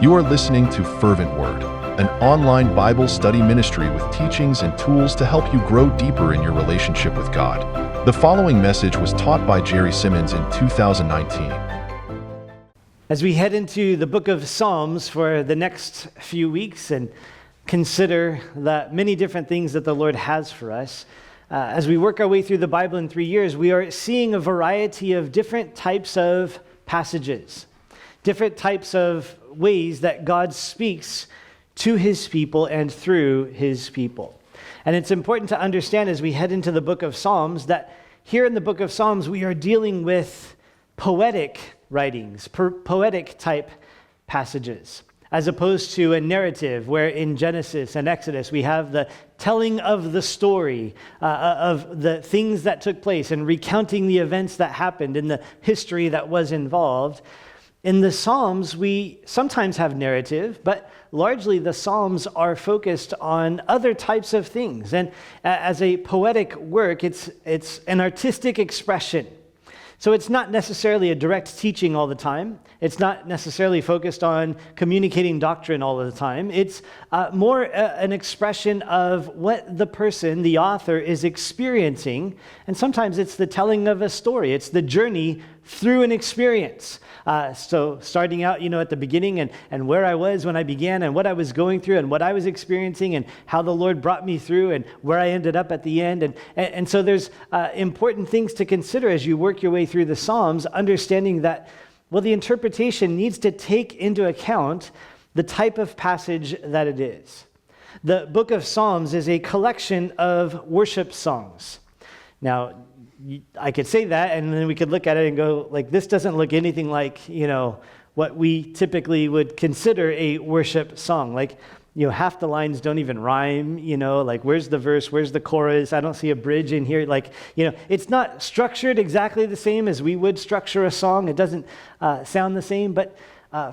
You are listening to Fervent Word, an online Bible study ministry with teachings and tools to help you grow deeper in your relationship with God. The following message was taught by B Simmons in 2019. As we head into the book of Psalms for the next few weeks and consider the many different things that the Lord has for us, as we work our way through the Bible in 3 years, we are seeing a variety of different types of passages, different types of ways that God speaks to his people and through his people. And it's important to understand as we head into the book of Psalms that here in the book of Psalms, we are dealing with poetic writings, poetic type passages, as opposed to a narrative where in Genesis and Exodus we have the telling of the story of the things that took place and recounting the events that happened in the history that was involved. In the Psalms, we sometimes have narrative, but largely the Psalms are focused on other types of things. And as a poetic work, it's an artistic expression. So it's not necessarily a direct teaching all the time. It's not necessarily focused on communicating doctrine all of the time. It's more an expression of what the person, the author, is experiencing. And sometimes it's the telling of a story. It's the journey through an experience. So starting out, at the beginning and where I was when I began and what I was going through and what I was experiencing and how the Lord brought me through and where I ended up at the end. And so there's important things to consider as you work your way through the Psalms, understanding that, the interpretation needs to take into account the type of passage that it is. The book of Psalms is a collection of worship songs. Now, I could say that, and then we could look at it and go, this doesn't look anything like, what we typically would consider a worship song. Half the lines don't even rhyme, where's the verse, where's the chorus? I don't see a bridge in here. It's not structured exactly the same as we would structure a song. It doesn't sound the same, but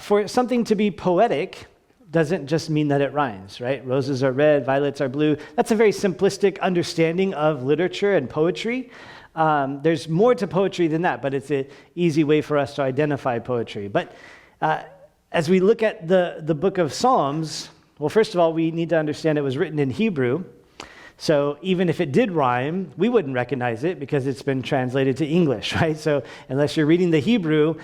for something to be poetic doesn't just mean that it rhymes, right? Roses are red, violets are blue. That's a very simplistic understanding of literature and poetry. There's more to poetry than that, but it's an easy way for us to identify poetry. But as we look at the book of Psalms, well, first of all, we need to understand it was written in Hebrew. So even if it did rhyme, we wouldn't recognize it because it's been translated to English, right? So unless you're reading the Hebrew,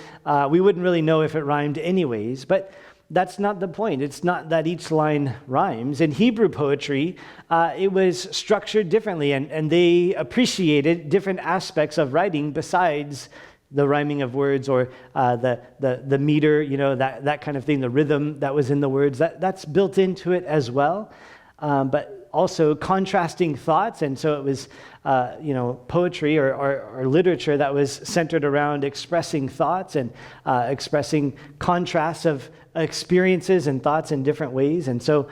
we wouldn't really know if it rhymed anyways. But that's not the point. It's not that each line rhymes. In Hebrew poetry, it was structured differently, and they appreciated different aspects of writing besides the rhyming of words or the meter, that kind of thing, the rhythm that was in the words. That's built into it as well. But also contrasting thoughts, and so it was, poetry or literature that was centered around expressing thoughts and expressing contrasts of experiences and thoughts in different ways. And so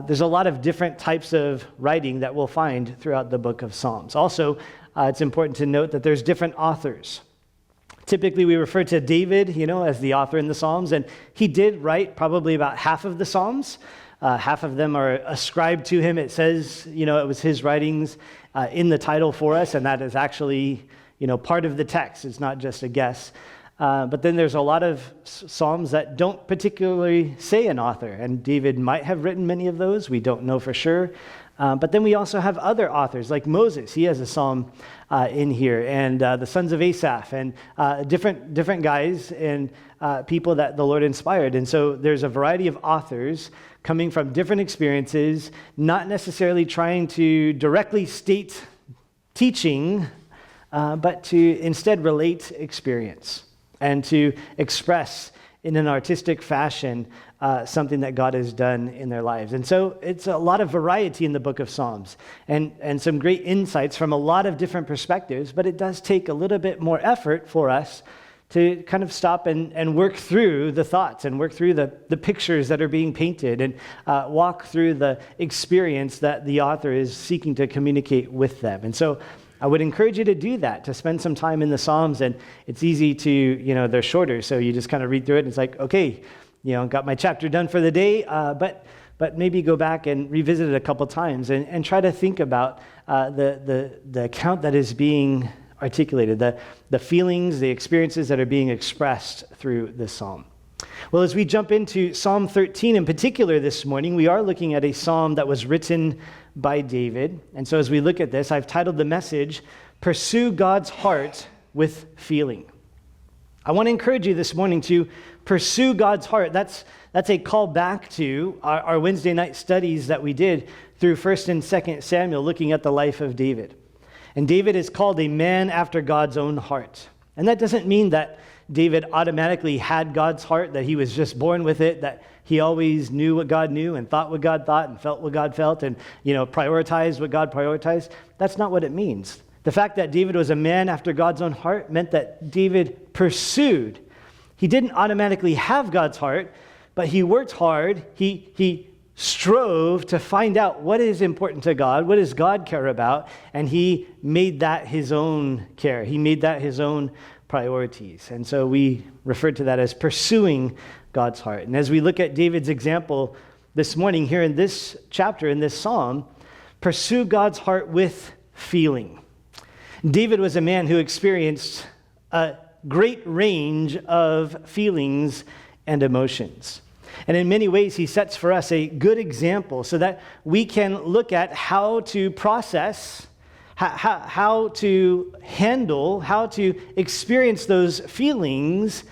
there's a lot of different types of writing that we'll find throughout the book of Psalms. Also, it's important to note that there's different authors. Typically, we refer to David, as the author in the Psalms, and he did write probably about half of the Psalms. Half of them are ascribed to him. It says, it was his writings in the title for us, and that is actually, part of the text. It's not just a guess. But then there's a lot of Psalms that don't particularly say an author, and David might have written many of those. We don't know for sure. But then we also have other authors, like Moses. He has a psalm in here, and the sons of Asaph, and different guys and people that the Lord inspired. And so there's a variety of authors coming from different experiences, not necessarily trying to directly state teaching, but to instead relate experience and to express in an artistic fashion something that God has done in their lives. And so it's a lot of variety in the book of Psalms and some great insights from a lot of different perspectives, but it does take a little bit more effort for us to kind of stop and work through the thoughts and work through the pictures that are being painted and walk through the experience that the author is seeking to communicate with them. And so I would encourage you to do that, to spend some time in the Psalms, and it's easy to, they're shorter, so you just kind of read through it, and it's like, okay, got my chapter done for the day, but maybe go back and revisit it a couple times and try to think about the account that is being articulated, the feelings, the experiences that are being expressed through this psalm. Well, as we jump into Psalm 13 in particular this morning, we are looking at a psalm that was written by David. And so as we look at this, I've titled the message, Pursue God's Heart with Feeling. I want to encourage you this morning to pursue God's heart. That's a call back to our Wednesday night studies that we did through 1st and 2nd Samuel, looking at the life of David. And David is called a man after God's own heart. And that doesn't mean that David automatically had God's heart, that he was just born with it, that he always knew what God knew and thought what God thought and felt what God felt and, prioritized what God prioritized. That's not what it means. The fact that David was a man after God's own heart meant that David pursued. He didn't automatically have God's heart, but he worked hard. He strove to find out what is important to God, what does God care about, and he made that his own care. He made that his own priorities. And so we refer to that as pursuing God's heart. And as we look at David's example this morning here in this chapter, in this psalm, pursue God's heart with feeling. David was a man who experienced a great range of feelings and emotions. And in many ways, he sets for us a good example so that we can look at how to process, how to handle, how to experience those feelings,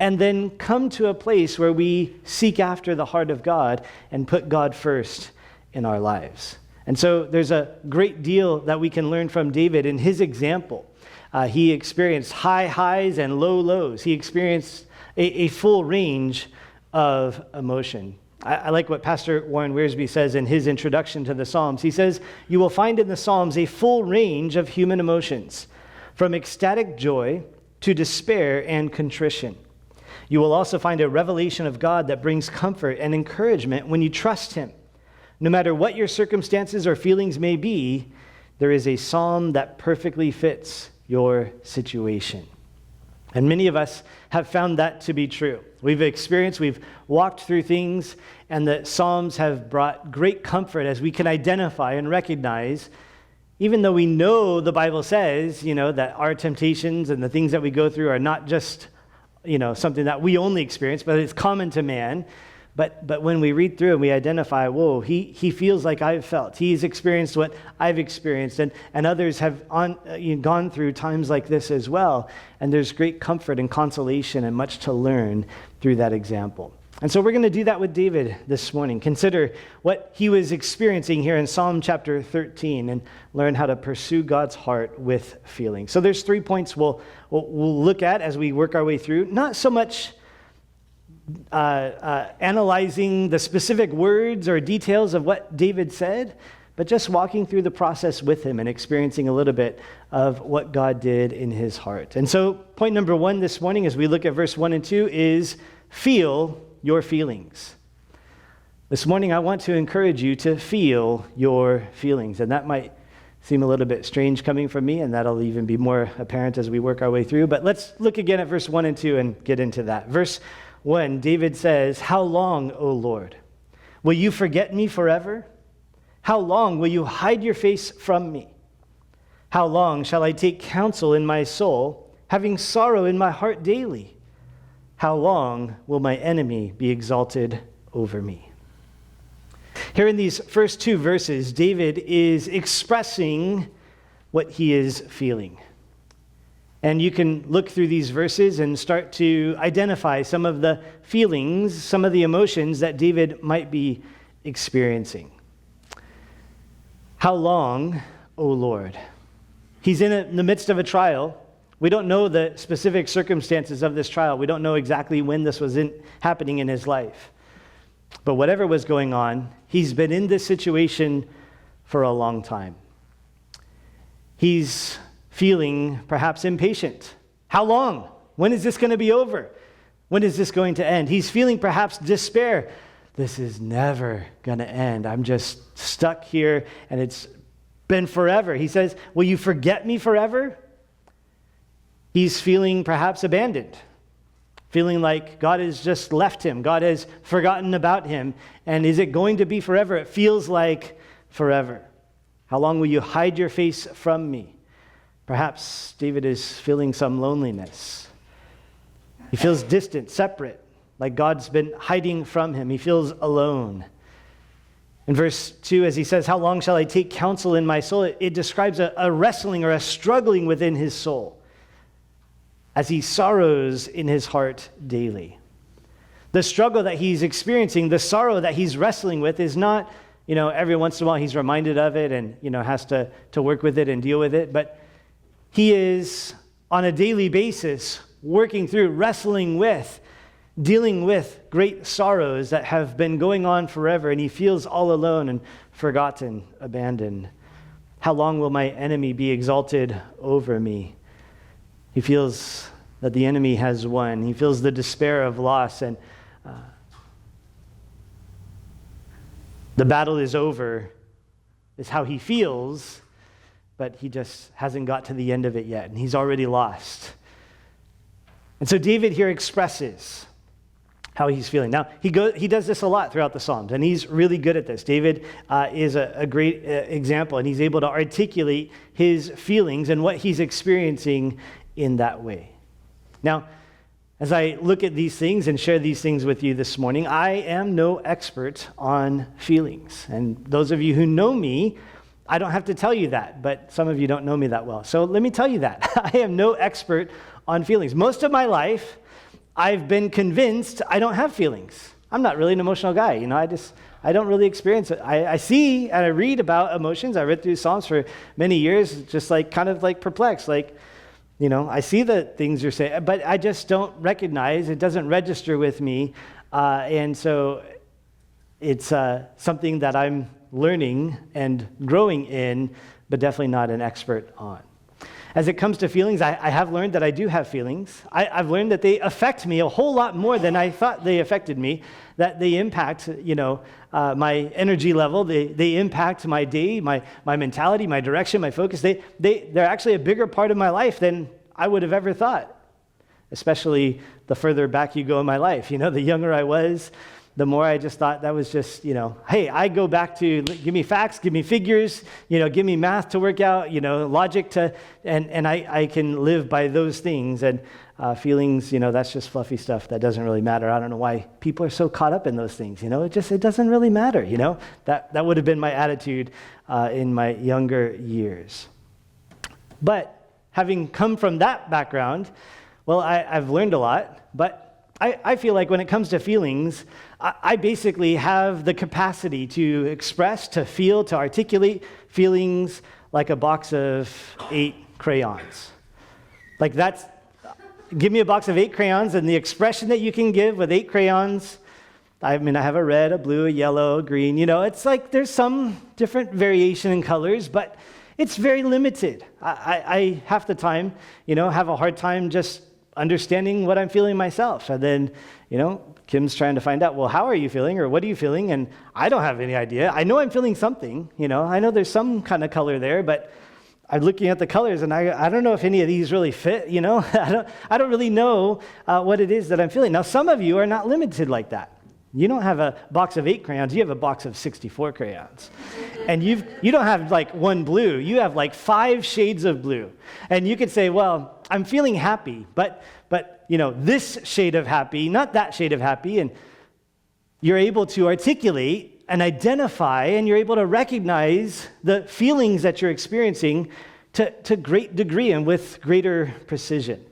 and then come to a place where we seek after the heart of God and put God first in our lives. And so there's a great deal that we can learn from David in his example. He experienced high highs and low lows. He experienced a full range of emotion. I like what Pastor Warren Wiersbe says in his introduction to the Psalms. He says, you will find in the Psalms a full range of human emotions, from ecstatic joy to despair and contrition. You will also find a revelation of God that brings comfort and encouragement when you trust him. No matter what your circumstances or feelings may be, there is a psalm that perfectly fits your situation. And many of us have found that to be true. We've walked through things, and the Psalms have brought great comfort as we can identify and recognize, even though we know the Bible says, that our temptations and the things that we go through are not just, something that we only experience, but it's common to man. But when we read through and we identify, whoa, he feels like I've felt. He's experienced what I've experienced, and others have gone through times like this as well. And there's great comfort and consolation and much to learn through that example. And so we're going to do that with David this morning. Consider what he was experiencing here in Psalm chapter 13 and learn how to pursue God's heart with feeling. So there's 3 points we'll look at as we work our way through. Not so much analyzing the specific words or details of what David said, but just walking through the process with him and experiencing a little bit of what God did in his heart. And so point number 1 this morning as we look at verse 1 and 2 is feel your feelings. This morning I want to encourage you to feel your feelings, and that might seem a little bit strange coming from me, and that'll even be more apparent as we work our way through. But let's look again at verse 1 and 2 and get into that. Verse 1, David says, "How long, O Lord, will you forget me forever? How long will you hide your face from me? How long shall I take counsel in my soul, having sorrow in my heart daily? How long will my enemy be exalted over me?" Here in these first 2 verses, David is expressing what he is feeling. And you can look through these verses and start to identify some of the feelings, some of the emotions that David might be experiencing. How long, O Lord? He's in the midst of a trial. We don't know the specific circumstances of this trial. We don't know exactly when this was happening in his life. But whatever was going on, he's been in this situation for a long time. He's feeling perhaps impatient. How long? When is this going to be over? When is this going to end? He's feeling perhaps despair. This is never going to end. I'm just stuck here, and it's been forever. He says, will you forget me forever? He's feeling perhaps abandoned, feeling like God has just left him. God has forgotten about him. And is it going to be forever? It feels like forever. How long will you hide your face from me? Perhaps David is feeling some loneliness. He feels distant, separate. like God's been hiding from him. He feels alone. In verse 2, as he says, "How long shall I take counsel in my soul?" It describes a wrestling or a struggling within his soul as he sorrows in his heart daily. The struggle that he's experiencing, the sorrow that he's wrestling with is not, every once in a while he's reminded of it and, has to work with it and deal with it. But he is on a daily basis working through, wrestling with, dealing with great sorrows that have been going on forever. And he feels all alone and forgotten, abandoned. How long will my enemy be exalted over me? He feels that the enemy has won. He feels the despair of loss, and the battle is over, is how he feels, but he just hasn't got to the end of it yet, and he's already lost. And so David here expresses how he's feeling. Now, he does this a lot throughout the Psalms, and he's really good at this. David is a great example, and he's able to articulate his feelings and what he's experiencing in that way. Now, as I look at these things and share these things with you this morning, I am no expert on feelings. And those of you who know me, I don't have to tell you that, but some of you don't know me that well. So let me tell you that. I am no expert on feelings. Most of my life, I've been convinced I don't have feelings. I'm not really an emotional guy. I don't really experience it. I see and I read about emotions. I read through Psalms for many years, just kind of perplexed. I see the things you're saying, but I just don't recognize, it doesn't register with me. And so it's something that I'm learning and growing in, but definitely not an expert on. As it comes to feelings, I have learned that I do have feelings. I've learned that they affect me a whole lot more than I thought they affected me, that they impact, my energy level, they impact my day, my mentality, my direction, my focus. They're actually a bigger part of my life than I would have ever thought, especially the further back you go in my life. The younger I was, the more I just thought that was just, hey, I go back to give me facts, give me figures, give me math to work out, logic to, and I can live by those things. And feelings, that's just fluffy stuff that doesn't really matter. I don't know why people are so caught up in those things. It doesn't really matter. That would have been my attitude in my younger years. But having come from that background, well, I've learned a lot, but I feel like when it comes to feelings, I basically have the capacity to express, to feel, to articulate feelings like a box of 8 crayons. Give me a box of 8 crayons, and the expression that you can give with 8 crayons, I have a red, a blue, a yellow, a green, it's there's some different variation in colors, but it's very limited. I half the time, have a hard time just understanding what I'm feeling myself. And then, Kim's trying to find out, well, how are you feeling, or what are you feeling? And I don't have any idea. I know I'm feeling something, I know there's some kind of color there, but I'm looking at the colors and I don't know if any of these really fit, I don't really know what it is that I'm feeling. Now, some of you are not limited like that. You don't have a box of 8 crayons, you have a box of 64 crayons. And you don't have one blue, you have 5 shades of blue. And you could say, well, I'm feeling happy, but this shade of happy, not that shade of happy, and you're able to articulate and identify, and you're able to recognize the feelings that you're experiencing to great degree and with greater precision.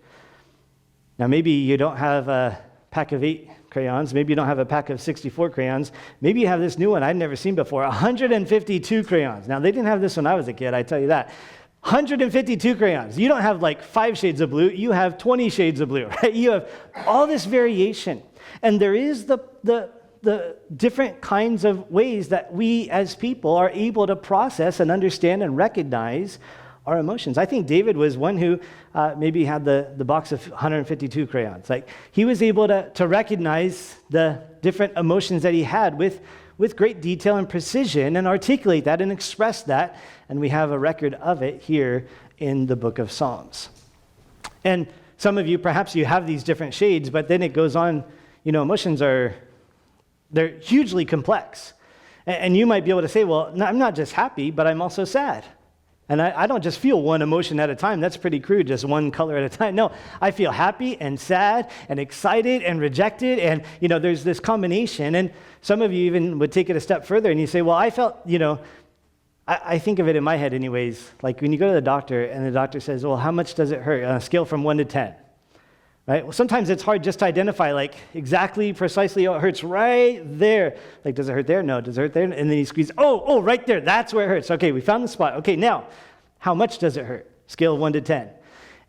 Now, maybe you don't have a pack of 8 crayons. Maybe you don't have a pack of 64 crayons. Maybe you have this new one I'd never seen before, 152 crayons. Now, they didn't have this when I was a kid, I tell you that. 152 crayons. You don't have 5 shades of blue. You have 20 shades of blue, right? You have all this variation. And there is the different kinds of ways that we as people are able to process and understand and recognize our emotions. I think David was one who maybe had the box of 152 crayons. He was able to recognize the different emotions that he had with great detail and precision and articulate that and express that. And we have a record of it here in the book of Psalms. And some of you, perhaps you have these different shades, but then it goes on, emotions they're hugely complex. And you might be able to say, well, I'm not just happy, but I'm also sad. And I don't just feel one emotion at a time. That's pretty crude, just one color at a time. No, I feel happy and sad and excited and rejected. And, there's this combination. And some of you even would take it a step further and you say, well, I felt, I think of it in my head anyways, like when you go to the doctor and the doctor says, well, how much does it hurt on a scale from 1 to 10? Right? Well, sometimes it's hard just to identify like exactly, precisely, it hurts right there. Like, does it hurt there? No. Does it hurt there? And then you squeeze, oh, right there. That's where it hurts. Okay, we found the spot. Okay, now, how much does it hurt? Scale of 1 to 10.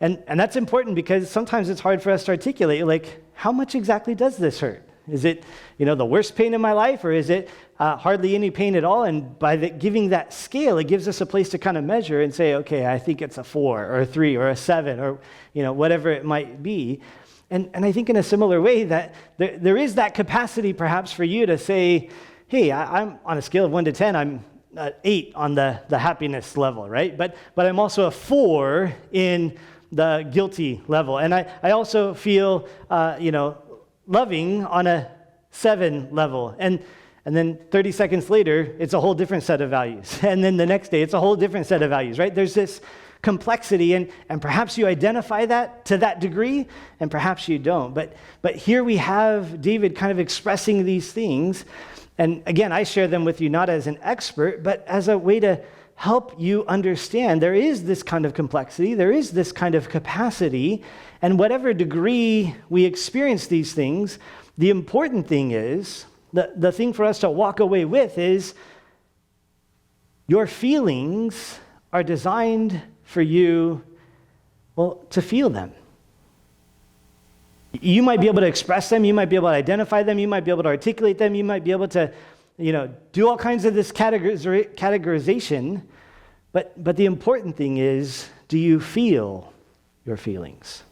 And that's important because sometimes it's hard for us to articulate, like, how much exactly does this hurt? Is it, the worst pain in my life, or is it hardly any pain at all? And by giving that scale, it gives us a place to kind of measure and say, okay, I think it's a 4 or a 3 or a 7 or, whatever it might be. And I think in a similar way that there is that capacity perhaps for you to say, hey, I'm on a scale of 1 to 10, I'm 8 on the happiness level, right? But I'm also a 4 in the guilty level. And I also feel, loving on a 7 level. And then 30 seconds later, it's a whole different set of values. And then the next day, it's a whole different set of values, right? There's this complexity, and perhaps you identify that to that degree, and perhaps you don't. But here we have David kind of expressing these things. And again, I share them with you not as an expert, but as a way to help you understand there is this kind of complexity, there is this kind of capacity, and whatever degree we experience these things, the important thing is, the thing for us to walk away with is your feelings are designed for you, to feel them. You might be able to express them, you might be able to identify them, you might be able to articulate them, you might be able to, do all kinds of this categorization, but the important thing is, do you feel your feelings?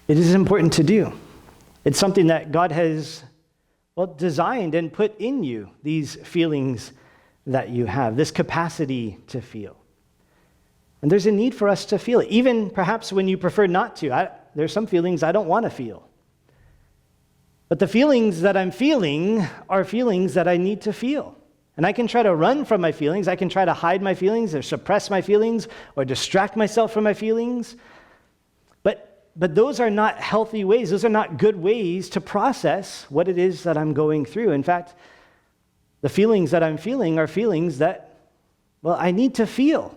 It is important to do. It's something that God has, designed and put in you, these feelings that you have, this capacity to feel. And there's a need for us to feel it, even perhaps when you prefer not to. There's some feelings I don't want to feel. But the feelings that I'm feeling are feelings that I need to feel. And I can try to run from my feelings. I can try to hide my feelings or suppress my feelings or distract myself from my feelings. But those are not healthy ways. Those are not good ways to process what it is that I'm going through. In fact, the feelings that I'm feeling are feelings that, I need to feel.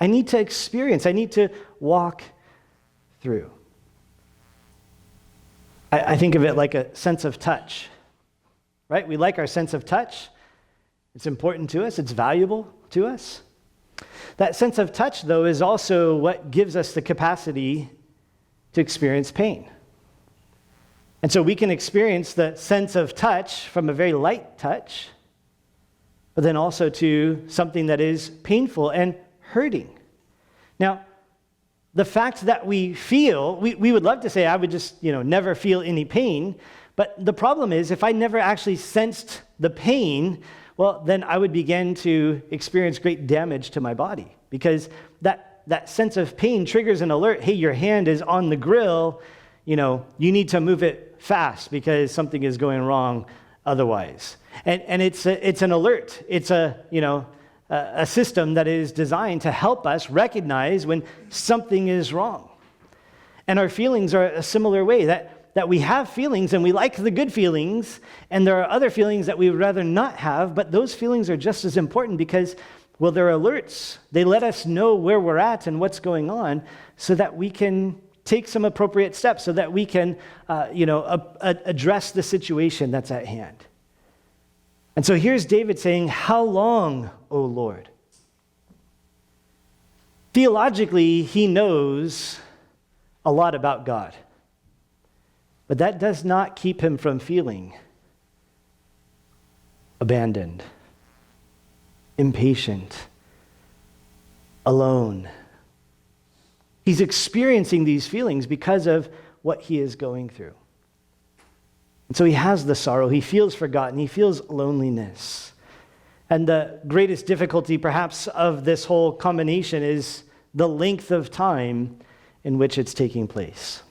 I need to experience. I need to walk through. I think of it like a sense of touch, right? We like our sense of touch. It's important to us. It's valuable to us. That sense of touch, though, is also what gives us the capacity to experience pain. And so we can experience the sense of touch from a very light touch, but then also to something that is painful and hurting. Now, the fact that we feel, we would love to say, I would just, never feel any pain. But the problem is, if I never actually sensed the pain, then I would begin to experience great damage to my body. Because that sense of pain triggers an alert. Hey, your hand is on the grill. You need to move it fast because something is going wrong otherwise. And it's an alert. It's a system that is designed to help us recognize when something is wrong. And our feelings are a similar way, that we have feelings and we like the good feelings, and there are other feelings that we would rather not have, but those feelings are just as important because, they're alerts. They let us know where we're at and what's going on so that we can take some appropriate steps, so that we can address the situation that's at hand. And so here's David saying, how long, O Lord? Theologically, he knows a lot about God. But that does not keep him from feeling abandoned, impatient, alone. He's experiencing these feelings because of what he is going through. And so he has the sorrow, he feels forgotten, he feels loneliness. And the greatest difficulty perhaps of this whole combination is the length of time in which it's taking place.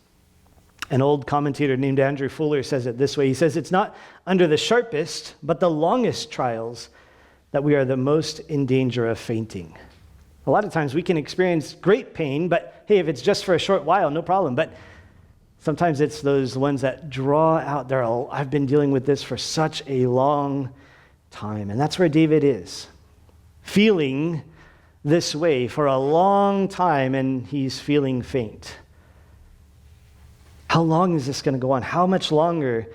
An old commentator named Andrew Fuller says it this way. He says, it's not under the sharpest, but the longest trials that we are the most in danger of fainting. A lot of times we can experience great pain, but hey, if it's just for a short while, no problem. But sometimes it's those ones that draw out there. I've been dealing with this for such a long time. And that's where David is, feeling this way for a long time, and he's feeling faint. How long is this going to go on? How much longer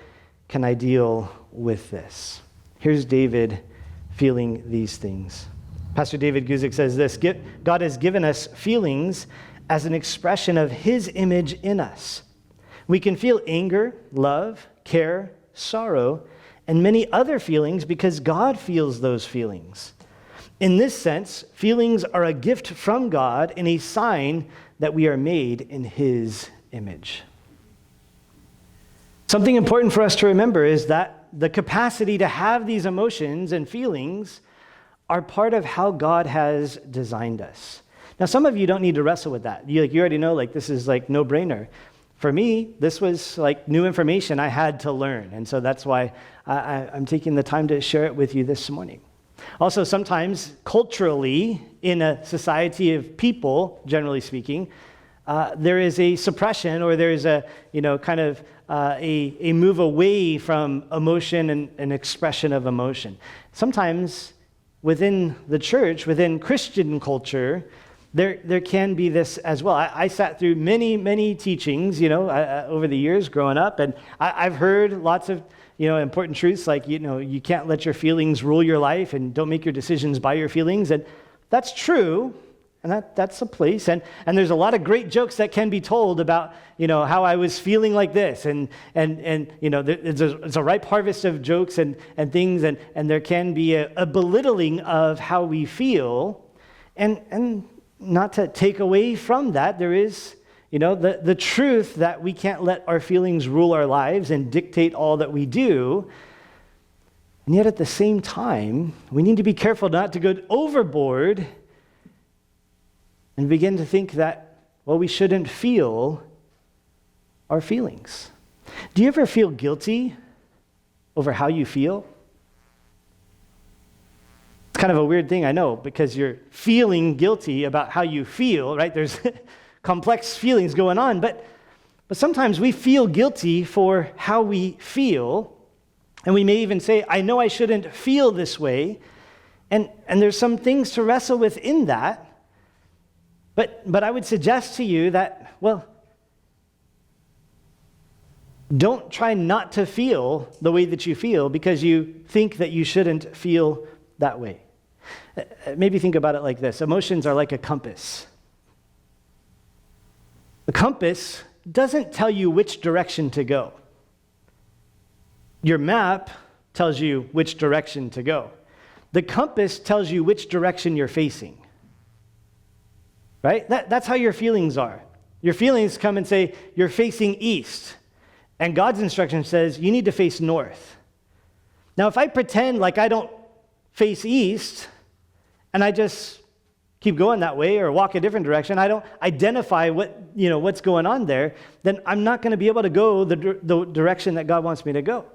can I deal with this? Here's David feeling these things. Pastor David Guzik says this: God has given us feelings as an expression of his image in us. We can feel anger, love, care, sorrow, and many other feelings because God feels those feelings. In this sense, feelings are a gift from God and a sign that we are made in his image. Something important for us to remember is that the capacity to have these emotions and feelings are part of how God has designed us. Now, some of you don't need to wrestle with that. You already know, this is no-brainer. For me, this was new information I had to learn, and so that's why I'm taking the time to share it with you this morning. Also, sometimes culturally, in a society of people, generally speaking, there is a suppression, or there is a move away from emotion and an expression of emotion. Sometimes within the church, within Christian culture, there can be this as well. I sat through many teachings, over the years growing up, and I've heard lots of important truths like, you can't let your feelings rule your life, and don't make your decisions by your feelings. And that's true, and that's a place. And there's a lot of great jokes that can be told about, how I was feeling like this. And it's a ripe harvest of jokes and things, and there can be a belittling of how we feel. And not to take away from that, there is the truth that we can't let our feelings rule our lives and dictate all that we do. And yet at the same time, we need to be careful not to go overboard and begin to think that, we shouldn't feel our feelings. Do you ever feel guilty over how you feel? It's kind of a weird thing, I know, because you're feeling guilty about how you feel, right? There's complex feelings going on, but sometimes we feel guilty for how we feel, and we may even say, I know I shouldn't feel this way, and there's some things to wrestle with in that, but I would suggest to you that, don't try not to feel the way that you feel because you think that you shouldn't feel that way. Maybe think about it like this. Emotions are like a compass. The compass doesn't tell you which direction to go. Your map tells you which direction to go. The compass tells you which direction you're facing. Right? That's how your feelings are. Your feelings come and say, you're facing east. And God's instruction says, you need to face north. Now, if I pretend like I don't face east, and I just keep going that way or walk a different direction, I don't identify what's going on there, then I'm not going to be able to go the direction that God wants me to go.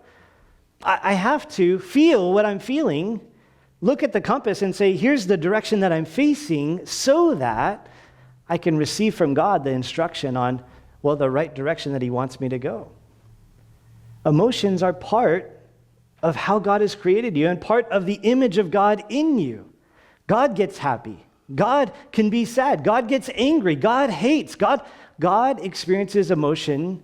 I have to feel what I'm feeling, look at the compass and say, here's the direction that I'm facing, so that I can receive from God the instruction on, the right direction that he wants me to go. Emotions are part of how God has created you and part of the image of God in you. God gets happy. God can be sad. God gets angry. God hates. God experiences emotion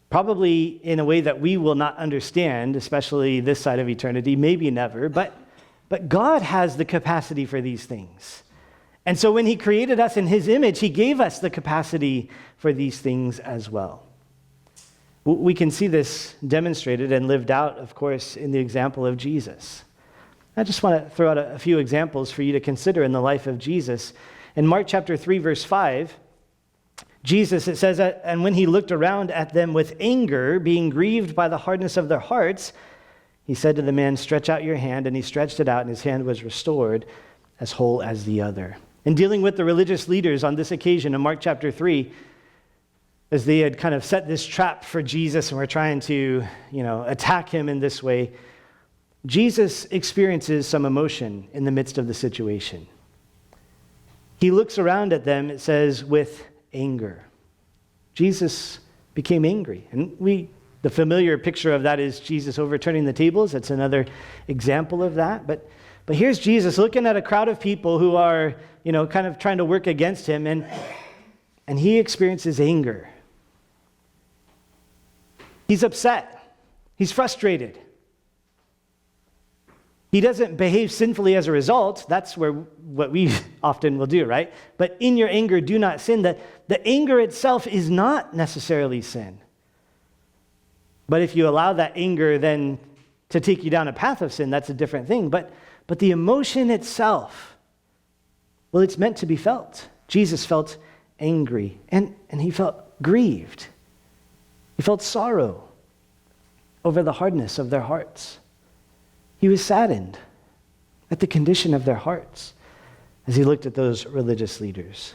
probably in a way that we will not understand, especially this side of eternity, maybe never, but God has the capacity for these things. And so when he created us in his image, he gave us the capacity for these things as well. We can see this demonstrated and lived out, of course, in the example of Jesus. I just want to throw out a few examples for you to consider in the life of Jesus. In Mark chapter 3, verse 5, Jesus, it says, and when he looked around at them with anger, being grieved by the hardness of their hearts, he said to the man, stretch out your hand, and he stretched it out, and his hand was restored as whole as the other. In dealing with the religious leaders on this occasion in Mark chapter 3, as they had kind of set this trap for Jesus and were trying to, attack him in this way, Jesus experiences some emotion in the midst of the situation. He looks around at them, it says, with anger. Jesus became angry. And the familiar picture of that is Jesus overturning the tables. That's another example of that. But here's Jesus looking at a crowd of people who are, kind of trying to work against him, and he experiences anger. He's upset. He's frustrated. He doesn't behave sinfully as a result. That's what we often will do, right? But in your anger, do not sin. The anger itself is not necessarily sin. But if you allow that anger then to take you down a path of sin, that's a different thing. But the emotion itself, well, it's meant to be felt. Jesus felt angry, and he felt grieved. He felt sorrow over the hardness of their hearts. He was saddened at the condition of their hearts as he looked at those religious leaders.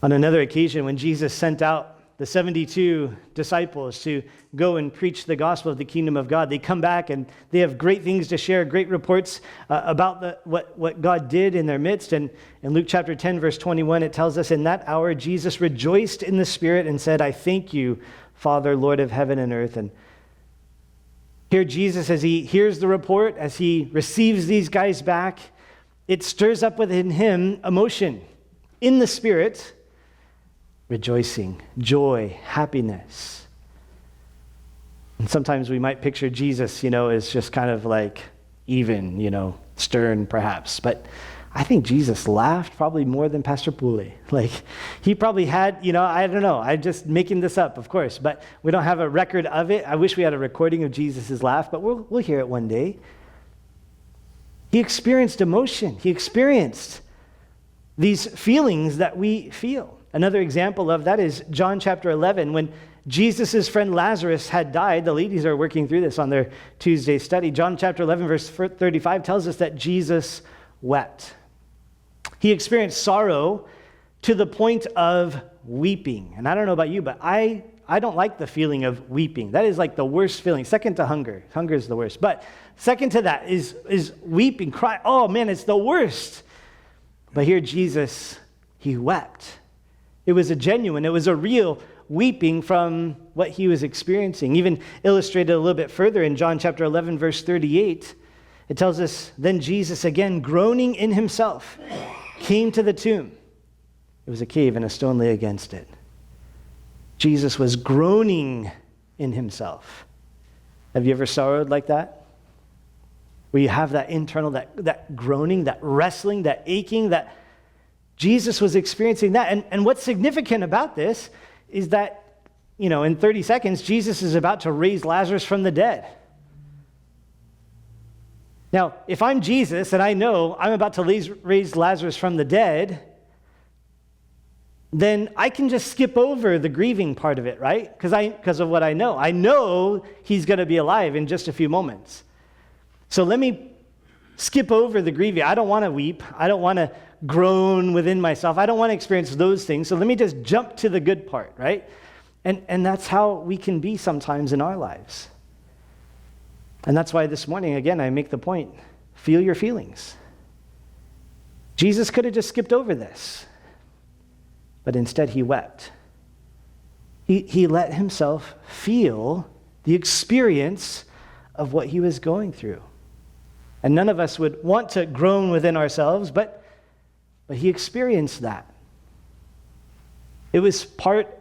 On another occasion, when Jesus sent out the 72 disciples to go and preach the gospel of the kingdom of God, they come back and they have great things to share, great reports about what God did in their midst. And in Luke chapter 10, verse 21, it tells us, in that hour, Jesus rejoiced in the Spirit and said, I thank you, Father, Lord of heaven and earth. And here Jesus, as he hears the report, as he receives these guys back, it stirs up within him emotion in the Spirit, rejoicing, joy, happiness. And sometimes we might picture Jesus, as just kind of like even, stern perhaps. But I think Jesus laughed probably more than Pastor Pooley. Like, he probably had, I don't know. I'm just making this up, of course. But we don't have a record of it. I wish we had a recording of Jesus' laugh, but we'll hear it one day. He experienced emotion. He experienced these feelings that we feel. Another example of that is John chapter 11, when Jesus' friend Lazarus had died. The ladies are working through this on their Tuesday study. John chapter 11, verse 35 tells us that Jesus wept. He experienced sorrow to the point of weeping. And I don't know about you, but I don't like the feeling of weeping. That is like the worst feeling. Second to hunger. Hunger is the worst. But second to that is weeping, cry. Oh man, it's the worst. But here Jesus, he wept. It was it was a real weeping from what he was experiencing. Even illustrated a little bit further in John chapter 11, verse 38, it tells us, then Jesus, again groaning in himself, came to the tomb. It was a cave and a stone lay against it. Jesus was groaning in himself. Have you ever sorrowed like that? Where you have that internal, that groaning, that wrestling, that aching, that Jesus was experiencing that. And what's significant about this is that, in 30 seconds, Jesus is about to raise Lazarus from the dead. Now, if I'm Jesus and I know I'm about to raise Lazarus from the dead, then I can just skip over the grieving part of it, right? Because of what I know. I know he's going to be alive in just a few moments. So let me skip over the grieving. I don't want to weep. I don't want to groan within myself. I don't want to experience those things. So let me just jump to the good part, right? And that's how we can be sometimes in our lives. And that's why this morning, again, I make the point, feel your feelings. Jesus could have just skipped over this, but instead he wept. He let himself feel the experience of what he was going through. And none of us would want to groan within ourselves, but he experienced that. It was part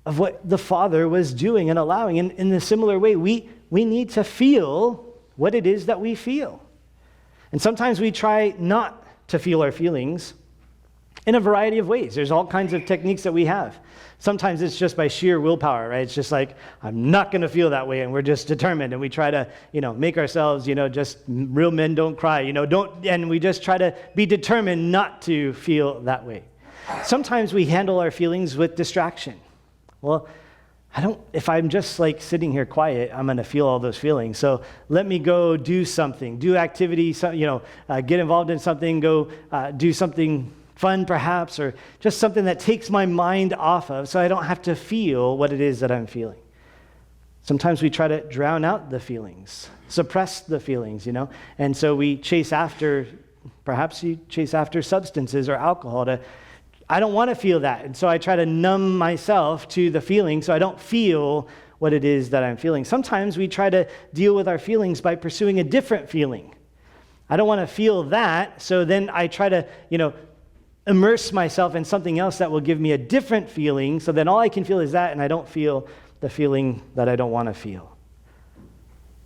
of what the Father was doing and allowing. And in a similar way, we need to feel what it is that we feel. And sometimes we try not to feel our feelings in a variety of ways. There's all kinds of techniques that we have. Sometimes it's just by sheer willpower, right? It's just like, I'm not going to feel that way, and we're just determined, and we try to, make ourselves, just real men don't cry, and we just try to be determined not to feel that way. Sometimes we handle our feelings with distraction. Well, if I'm just like sitting here quiet, I'm going to feel all those feelings. So let me go do something, do activity, get involved in something, go do something fun perhaps, or just something that takes my mind off of so I don't have to feel what it is that I'm feeling. Sometimes we try to drown out the feelings, suppress the feelings, And so we perhaps you chase after substances or alcohol I don't want to feel that. And so I try to numb myself to the feeling so I don't feel what it is that I'm feeling. Sometimes we try to deal with our feelings by pursuing a different feeling. I don't want to feel that, so then I try to, immerse myself in something else that will give me a different feeling, so then all I can feel is that, and I don't feel the feeling that I don't want to feel.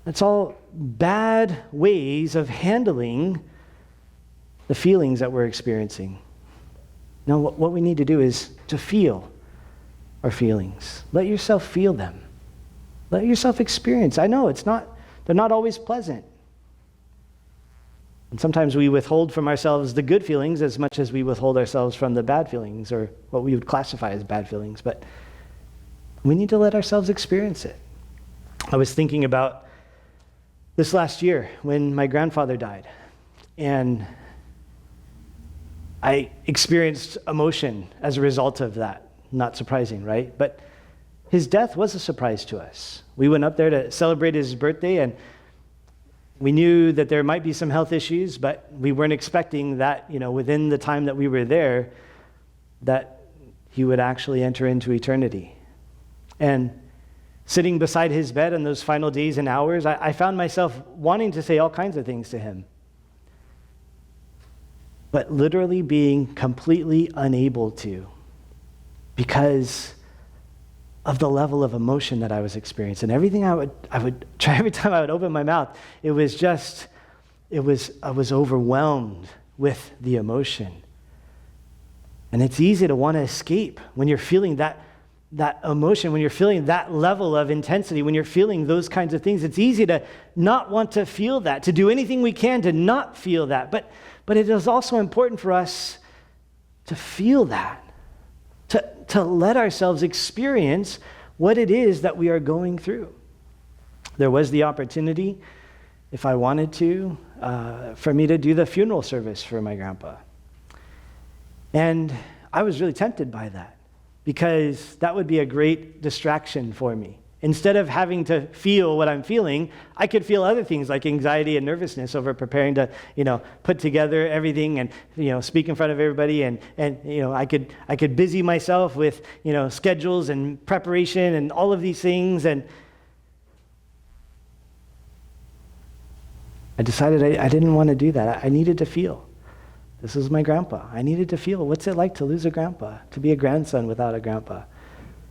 It's all bad ways of handling the feelings that we're experiencing. No, what we need to do is to feel our feelings. Let yourself feel them. Let yourself experience. I know they're not always pleasant. And sometimes we withhold from ourselves the good feelings as much as we withhold ourselves from the bad feelings, or what we would classify as bad feelings. But we need to let ourselves experience it. I was thinking about this last year when my grandfather died, and I experienced emotion as a result of that. Not surprising, right? But his death was a surprise to us. We went up there to celebrate his birthday, and we knew that there might be some health issues, but we weren't expecting that, within the time that we were there, that he would actually enter into eternity. And sitting beside his bed in those final days and hours, I found myself wanting to say all kinds of things to him, but literally being completely unable to, because of the level of emotion that I was experiencing. Everything I would try, every time I would open my mouth, I was overwhelmed with the emotion. And it's easy to want to escape when you're feeling that emotion, when you're feeling that level of intensity, when you're feeling those kinds of things. It's easy to not want to feel that, to do anything we can to not feel that. But it is also important for us to feel that, to let ourselves experience what it is that we are going through. There was the opportunity, if I wanted to, for me to do the funeral service for my grandpa. And I was really tempted by that, because that would be a great distraction for me. Instead of having to feel what I'm feeling, I could feel other things like anxiety and nervousness over preparing to, put together everything and, speak in front of everybody. And I could busy myself with, schedules and preparation and all of these things. And I decided I didn't want to do that. I needed to feel. This is my grandpa. I needed to feel, what's it like to lose a grandpa, to be a grandson without a grandpa?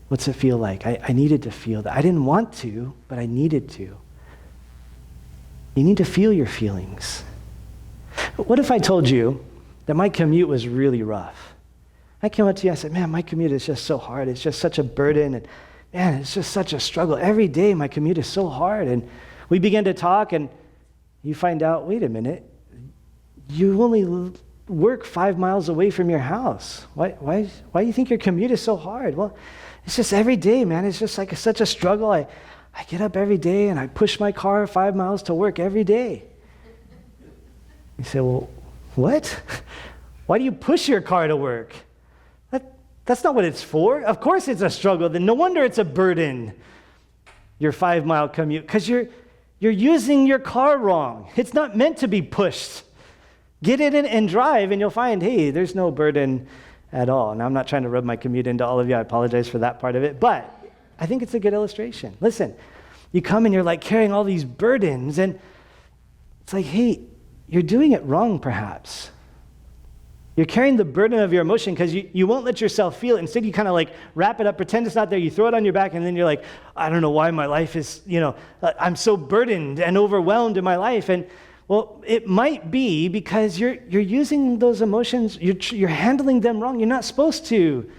What's it feel like? I needed to feel that. I didn't want to, but I needed to. You need to feel your feelings. What if I told you that my commute was really rough? I came up to you, I said, man, my commute is just so hard. It's just such a burden. And man, it's just such a struggle. Every day my commute is so hard. And we began to talk, and you find out, wait a minute, you only work 5 miles away from your house. Why do you think your commute is so hard? Well, it's just every day, man. It's just like such a struggle. I get up every day and I push my car 5 miles to work every day. You say, well, what? Why do you push your car to work? That's not what it's for. Of course it's a struggle. Then no wonder it's a burden, your 5 mile commute, because you're using your car wrong. It's not meant to be pushed. Get in and drive, and you'll find, hey, there's no burden at all. Now, I'm not trying to rub my commute into all of you. I apologize for that part of it, but I think it's a good illustration. Listen, you come and you're like carrying all these burdens, and it's like, hey, you're doing it wrong, perhaps. You're carrying the burden of your emotion because you won't let yourself feel it. Instead, you kind of like wrap it up, pretend it's not there, you throw it on your back, and then you're like, I don't know why my life is, I'm so burdened and overwhelmed in my life. And well, it might be because you're using those emotions, you're handling them wrong. You're not supposed to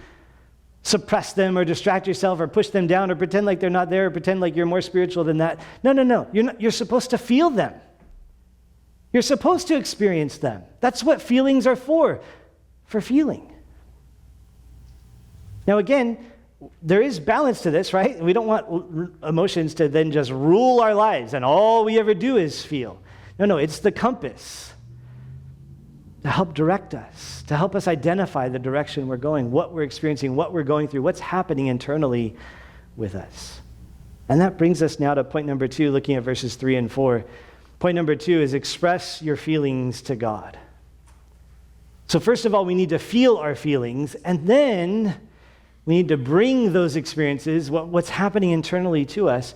suppress them or distract yourself or push them down or pretend like they're not there or pretend like you're more spiritual than that. No. You're supposed to feel them. You're supposed to experience them. That's what feelings are for feeling. Now again, there is balance to this, right? We don't want emotions to then just rule our lives and all we ever do is feel. No, it's the compass to help direct us, to help us identify the direction we're going, what we're experiencing, what we're going through, what's happening internally with us. And that brings us now to point number 2, looking at verses 3 and 4. Point number 2 is express your feelings to God. So first of all, we need to feel our feelings, and then we need to bring those experiences, what's happening internally to us,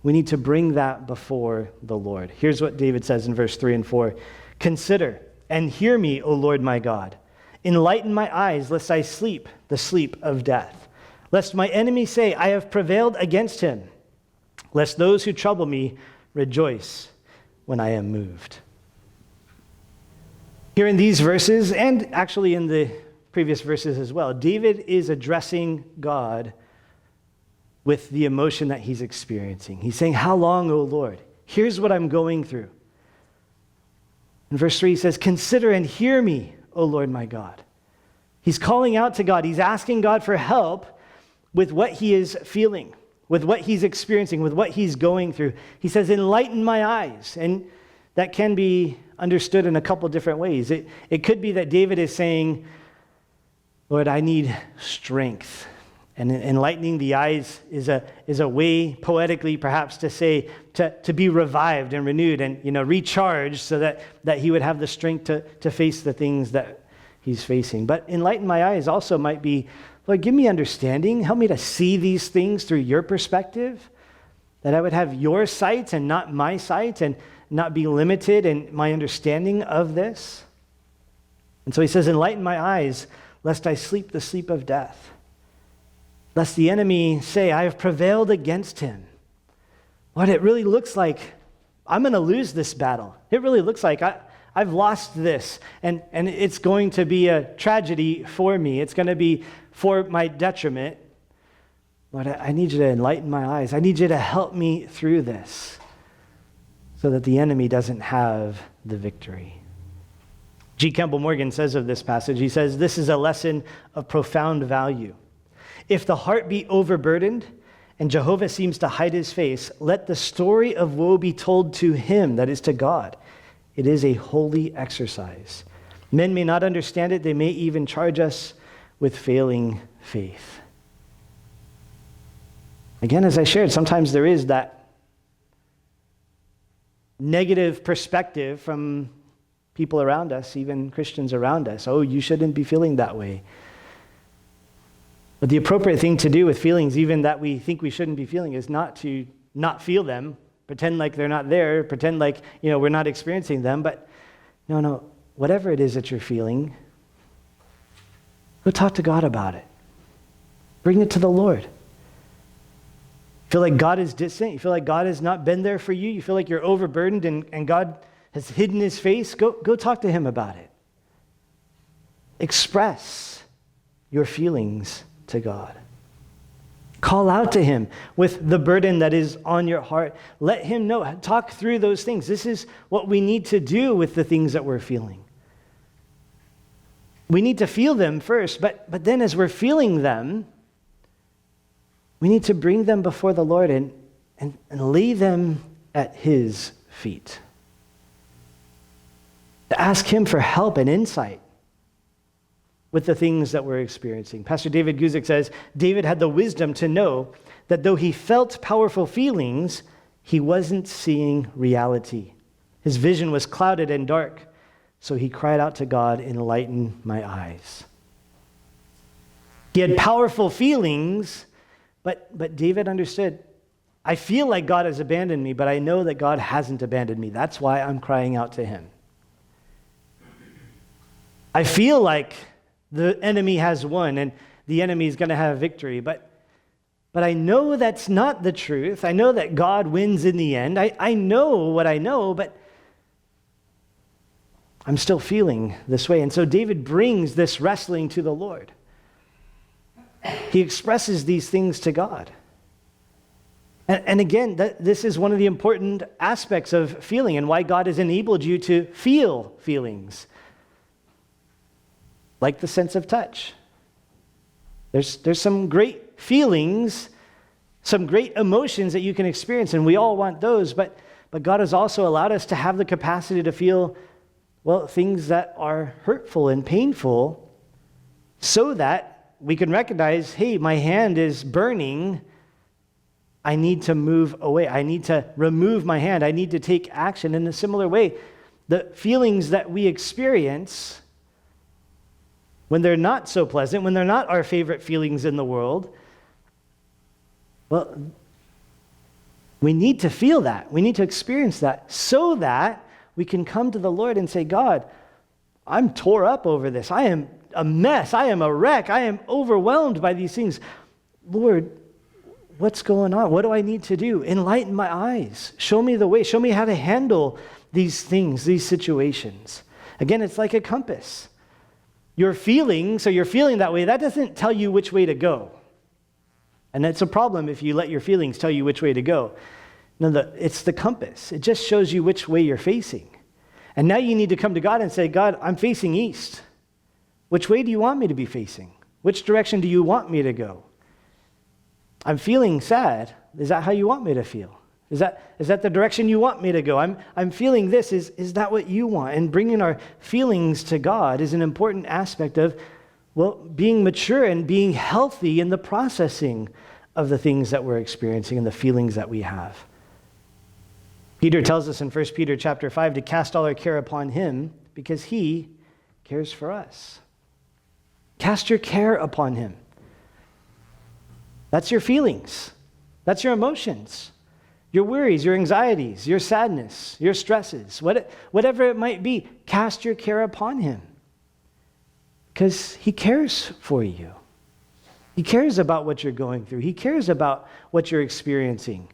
we need to bring that before the Lord. Here's what David says in verse 3 and 4. Consider and hear me, O Lord my God. Enlighten my eyes, lest I sleep the sleep of death. Lest my enemies say, I have prevailed against him. Lest those who trouble me rejoice when I am moved. Here in these verses, and actually in the previous verses as well, David is addressing God with the emotion that he's experiencing. He's saying, how long, O Lord? Here's what I'm going through. In verse 3, he says, consider and hear me, O Lord my God. He's calling out to God. He's asking God for help with what he is feeling, with what he's experiencing, with what he's going through. He says, enlighten my eyes. And that can be understood in a couple different ways. It could be that David is saying, Lord, I need strength. And enlightening the eyes is a way, poetically perhaps, to say, to be revived and renewed and recharged so that he would have the strength to face the things that he's facing. But enlighten my eyes also might be, Lord, give me understanding. Help me to see these things through your perspective, that I would have your sight and not my sight, and not be limited in my understanding of this. And so he says, enlighten my eyes, lest I sleep the sleep of death. Lest the enemy say, I have prevailed against him. Lord, it really looks like I'm going to lose this battle. It really looks like I've lost this, and it's going to be a tragedy for me. It's going to be for my detriment. Lord, I need you to enlighten my eyes. I need you to help me through this so that the enemy doesn't have the victory. G. Campbell Morgan says of this passage, he says, this is a lesson of profound value. If the heart be overburdened and Jehovah seems to hide his face, let the story of woe be told to him, that is to God. It is a holy exercise. Men may not understand it. They may even charge us with failing faith. Again, as I shared, sometimes there is that negative perspective from people around us, even Christians around us. Oh, you shouldn't be feeling that way. But the appropriate thing to do with feelings, even that we think we shouldn't be feeling, is not to not feel them, pretend like they're not there, pretend like, we're not experiencing them. But no, whatever it is that you're feeling, go talk to God about it. Bring it to the Lord. Feel like God is distant? You feel like God has not been there for you? You feel like you're overburdened and God has hidden his face? Go talk to him about it. Express your feelings to God. Call out to him with the burden that is on your heart. Let him know. Talk through those things. This is what we need to do with the things that we're feeling. We need to feel them first, but then as we're feeling them, we need to bring them before the Lord and lay them at his feet. To ask him for help and insight with the things that we're experiencing. Pastor David Guzik says, David had the wisdom to know that though he felt powerful feelings, he wasn't seeing reality. His vision was clouded and dark, so he cried out to God, enlighten my eyes. He had powerful feelings, but David understood, I feel like God has abandoned me, but I know that God hasn't abandoned me. That's why I'm crying out to him. I feel like the enemy has won and the enemy is going to have victory, but I know that's not the truth. I know that God wins in the end. I know what I know, but I'm still feeling this way. And so David brings this wrestling to the Lord. He expresses these things to God. And again, this is one of the important aspects of feeling and why God has enabled you to feel feelings. Like the sense of touch. There's some great feelings, some great emotions that you can experience, and we all want those, but God has also allowed us to have the capacity to feel, things that are hurtful and painful so that we can recognize, hey, my hand is burning, I need to move away. I need to remove my hand. I need to take action. In a similar way, the feelings that we experience when they're not so pleasant, when they're not our favorite feelings in the world, well, we need to feel that. We need to experience that so that we can come to the Lord and say, God, I'm tore up over this. I am a mess. I am a wreck. I am overwhelmed by these things. Lord, what's going on? What do I need to do? Enlighten my eyes. Show me the way. Show me how to handle these things, these situations. Again, it's like a compass. You're feeling that way, that doesn't tell you which way to go. And it's a problem if you let your feelings tell you which way to go. No, it's the compass. It just shows you which way you're facing. And now you need to come to God and say, God, I'm facing east. Which way do you want me to be facing? Which direction do you want me to go? I'm feeling sad. Is that how you want me to feel? Is that the direction you want me to go? I'm feeling this. Is that what you want? And bringing our feelings to God is an important aspect of, well, being mature and being healthy in the processing of the things that we're experiencing and the feelings that we have. Peter tells us in 1 Peter chapter 5 to cast all our care upon him because he cares for us. Cast your care upon him. That's your feelings. That's your emotions. Your worries, your anxieties, your sadness, your stresses, whatever it might be, cast your care upon him. Because he cares for you. He cares about what you're going through. He cares about what you're experiencing.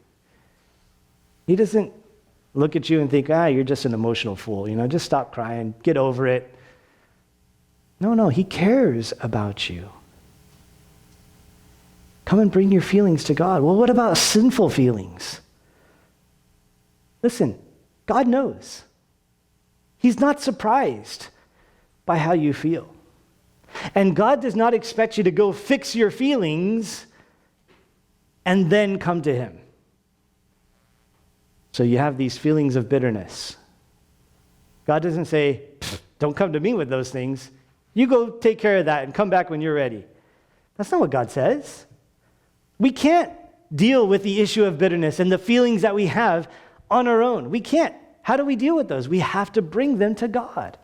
He doesn't look at you and think, you're just an emotional fool. Just stop crying, get over it. No, he cares about you. Come and bring your feelings to God. Well, what about sinful feelings? Listen, God knows. He's not surprised by how you feel. And God does not expect you to go fix your feelings and then come to him. So you have these feelings of bitterness. God doesn't say, don't come to me with those things. You go take care of that and come back when you're ready. That's not what God says. We can't deal with the issue of bitterness and the feelings that we have on our own. We can't. How do we deal with those? We have to bring them to God.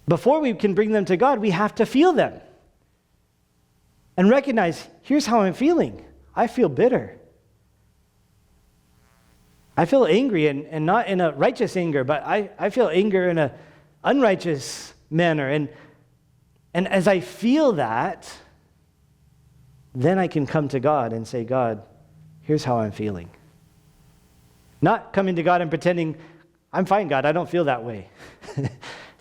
Before we can bring them to God, we have to feel them and recognize, here's how I'm feeling. I feel bitter. I feel angry, and not in a righteous anger, but I feel anger in an unrighteous manner. And as I feel that, then I can come to God and say, God, here's how I'm feeling. Not coming to God and pretending, I'm fine, God, I don't feel that way.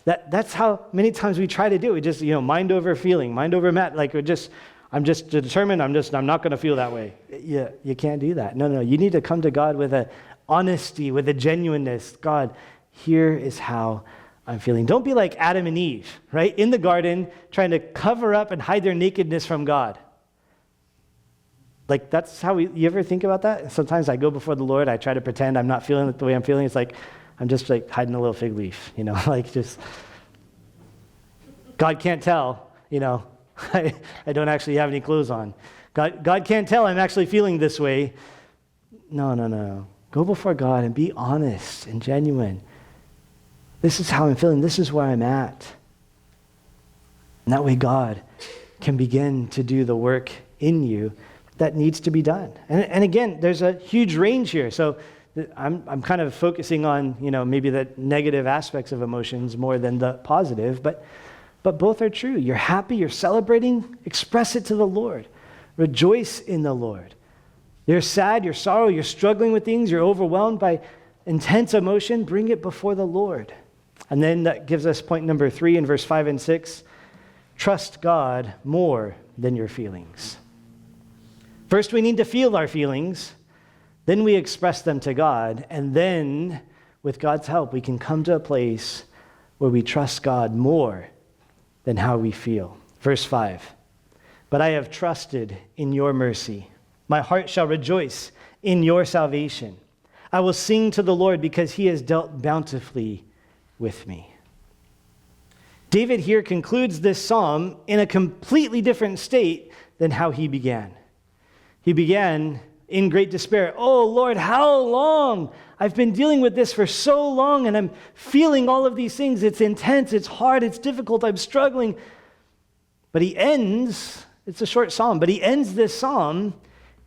That's how many times we try to do it. We just, mind over feeling, mind over matter. Like I'm just determined, I'm not going to feel that way. Yeah, you can't do that. No, you need to come to God with an honesty, with a genuineness. God, here is how I'm feeling. Don't be like Adam and Eve, right? In the garden, trying to cover up and hide their nakedness from God. Like, that's how you ever think about that? Sometimes I go before the Lord, I try to pretend I'm not feeling it the way I'm feeling. It's like, I'm just like hiding a little fig leaf, like just, God can't tell, I don't actually have any clothes on. God can't tell I'm actually feeling this way. No. Go before God and be honest and genuine. This is how I'm feeling. This is where I'm at. And that way God can begin to do the work in you that needs to be done. And again, there's a huge range here. So I'm kind of focusing on, maybe the negative aspects of emotions more than the positive, but both are true. You're happy, you're celebrating, express it to the Lord. Rejoice in the Lord. You're sad, you're sorrow, you're struggling with things, you're overwhelmed by intense emotion, bring it before the Lord. And then that gives us point number 3 in verse 5 and 6. Trust God more than your feelings. First, we need to feel our feelings. Then we express them to God. And then, with God's help, we can come to a place where we trust God more than how we feel. Verse 5. But I have trusted in your mercy. My heart shall rejoice in your salvation. I will sing to the Lord because he has dealt bountifully with me. David here concludes this psalm in a completely different state than how he began. He began in great despair. Oh, Lord, how long? I've been dealing with this for so long, and I'm feeling all of these things. It's intense, it's hard, it's difficult, I'm struggling. But he ends, it's a short psalm, but he ends this psalm